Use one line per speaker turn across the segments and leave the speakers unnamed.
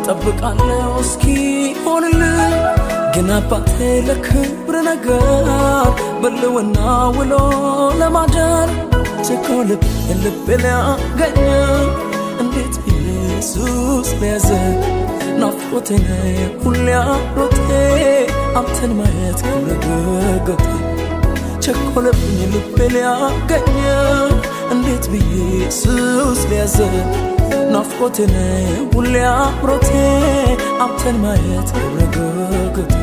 ጠብቃለሁ እስኪ ሆንልኝ ግን አባቴ ለክብር ነገር በልውና ውሎ ለማደር ቸኮልብ የልብ ሊያገኝ እንዴት ኢየሱስ ሊያዘ ናፍቆቴ ሁሌ አሮቴ አንተን ማየት ክብረገገቴ ቸኮለብኝ ልቤ ሊያገኝ እንዴት ኢየሱስ ሊያዘ ናፍቆቴ ሁሌ አሮቴ አንተን ማየት ክብረገገቴ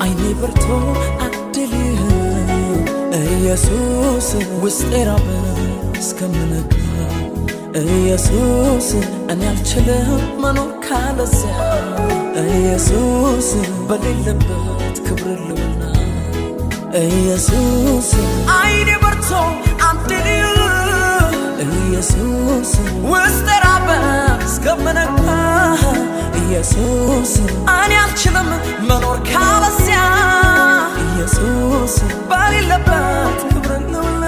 አይኔ በርቶ አድልህ ኢየሱስ ውስጤ ራበ እስከምነጋ ኢየሱስ እኔ አልችልም መኖር ካለዚያ ኢየሱስ በሌለበት ክብር ልውና ኢየሱስ አይኔ በርቶ አድልህ ኢየሱስ ውስጤ ራበ እስከምነጋ ኢየሱስ እኔ አልችልም መኖር ካለዚያ ኢየሱስ በሌለበት ክብር ነውና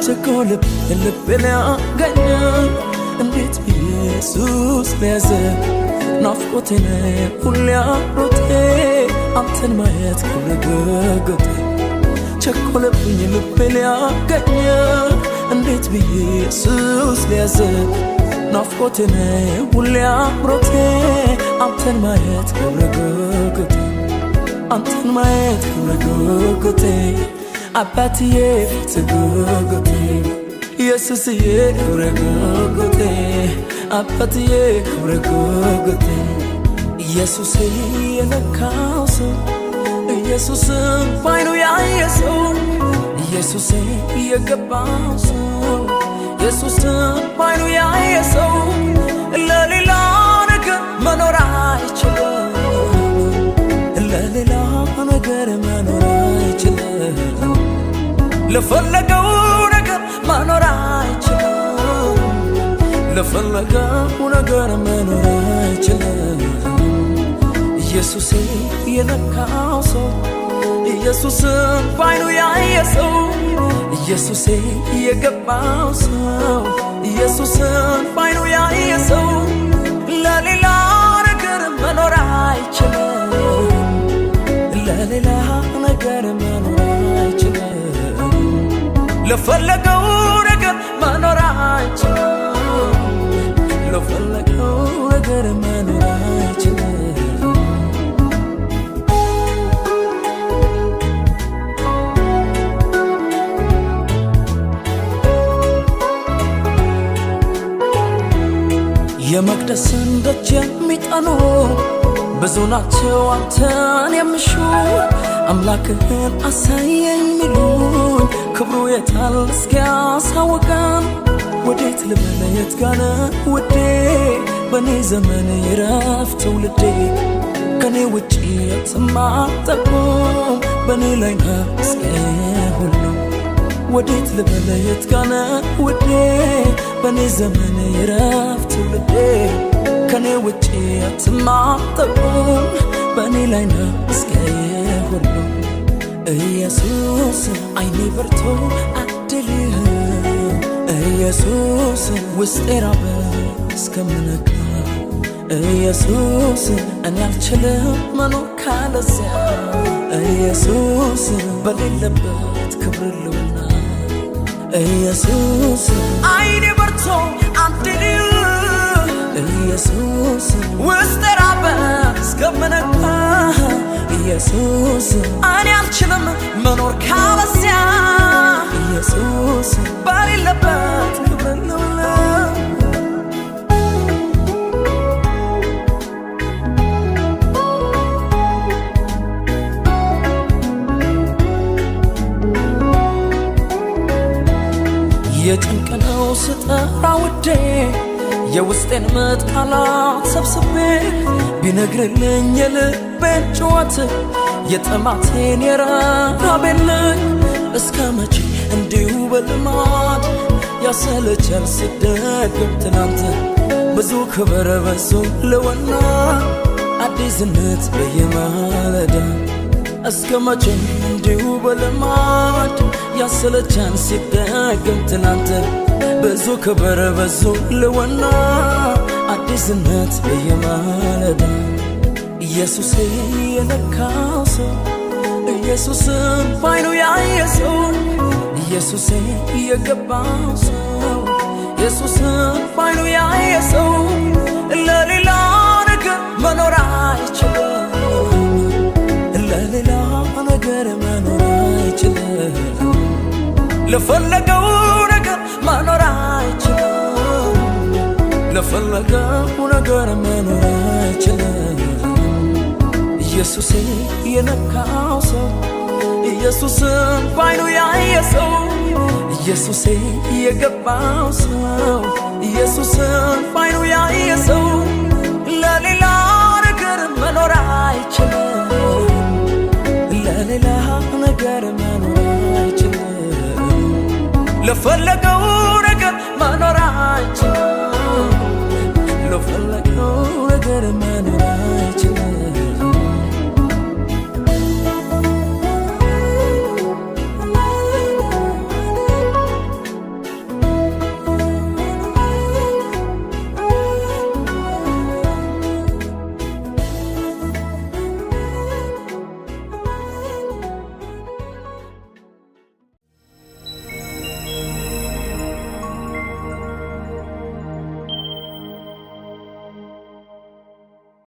ቸኮልብ ልብ ሊያገኝ እንዴት ኢየሱስ ሊያዘ ናፍቆቴ ሁሌ አሮቴ አንተን ማየት ክብረገገቴ ቸኮልብኝ ልብ ሊያገኝ እንዴት ኢየሱስ ሊያዘ ናፍቆቴ ሁሌ አሮቴ አንተን ማየት ክብረገገቴ አንተን ማየት ክብረገገቴ አባትዬ ፍትገገቴ ኢየሱስዬ ክብረገገቴ አባትዬ ክብረገገቴ ኢየሱስ የነካው ሰው ኢየሱስን ባይኑ ያየ ሰው ኢየሱስ የገባው ሰው ኢየሱስን ባይኑ ያየ ሰው ለሌላ ነገር መኖር አይችልም ለሌላ ነገር መኖር አይችልም ለፈለገው ነገር መኖር አይችልም ለፈለገው ነገር መኖር አይችልም ኢየሱስ የነካው ሰው ኢየሱስን ባይኑ ያየ ሰው ኢየሱስ የገባው ሰው ኢየሱስን ባይኑ ያየ ሰው ለሌላ ነገር መኖር አይችልም ለሌላ ነገር መኖር አይችልም ለፈለገው ነገር መኖር አይችልም ለፈለገው ነገር መኖር አይችልም የመቅደስን ደጅ የሚጠኑ ብዙ ናቸው አንተን የሚሹ አምላክህን አሳየኝ ሚሉኝ ክብሩ የታል እስኪያሳውቀን ወዴት ልበል የት ጋር ውዴ በኔ ዘመን ይረፍ ትውልዴ ከኔ ውጪ የትም አትጠቁም በኔ ላይ ነው እስከ ሁሉ ወዴት ልበል የት ጋር ውዴ በኔ ዘመን ይረፍ ትውልዴ ከኔ ውጪ የትም አትጠቁም በኔ ላይ ነው እስከ ሁሉ ኢየሱስ አይኔ በርቶ አድልህ ኢየሱስ ውስጤ ራበ እስከምነጋ ኢየሱስ እኔ አልችልም መኖር ካለዚያ ኢየሱስ በሌለበት ክብር ልውና ኢየሱስ አይኔ በርቶ አድልህ ኢየሱስ ውስጤ ራበ እስከምነጋ ኢየሱስ እኔ አልችልም መኖር ካለዚያ ኢየሱስ በሌለበት ክብር ነውና የጭንቅ ነው ስጠራ ውዴ የውስጤን ምጥ ቃላት ሰብስቤ ቢነግርልኝ የልብ የልቤን ጩኸት የጥማቴን የረሃቤን እስከ መቼ እንዲሁ በልማድ ያሰለቻል ስደግም ትናንት ብዙ ክብር በዙ ልወና አዲስነት በየማለዳ እስከ መቼ እንዲሁ በልማድ ያሰለቻል ሲደግም ትናንት ብዙ ክብር በዙ ልወና አዲስነት በየማለዳ ኢየሱሴ የነካው ሰው ኢየሱስን ባይኑ ያየ ሰው ኢየሱሴ የገባው ሰው ኢየሱስን ባይኑ ያየ ሰው ለሌላ ነገር መኖር አይችልም ለሌላ ነገር መኖር አይችልም ለፈለገው ነገር መኖር አይችልም ለፈለገው ነገር መኖር አይችልም ኢየሱሴ የነካው ሰው ኢየሱስን ባይኑ ያየ ሰው ኢየሱሴ የገባው ሰው ኢየሱስን ባይኑ ያየ ሰው ለሌላ ነገር መኖር አይችልም ለሌላ ነገር መኖር አይችልም ለፈለገው ነገር መኖር አይችልም ለፈለገው ነገር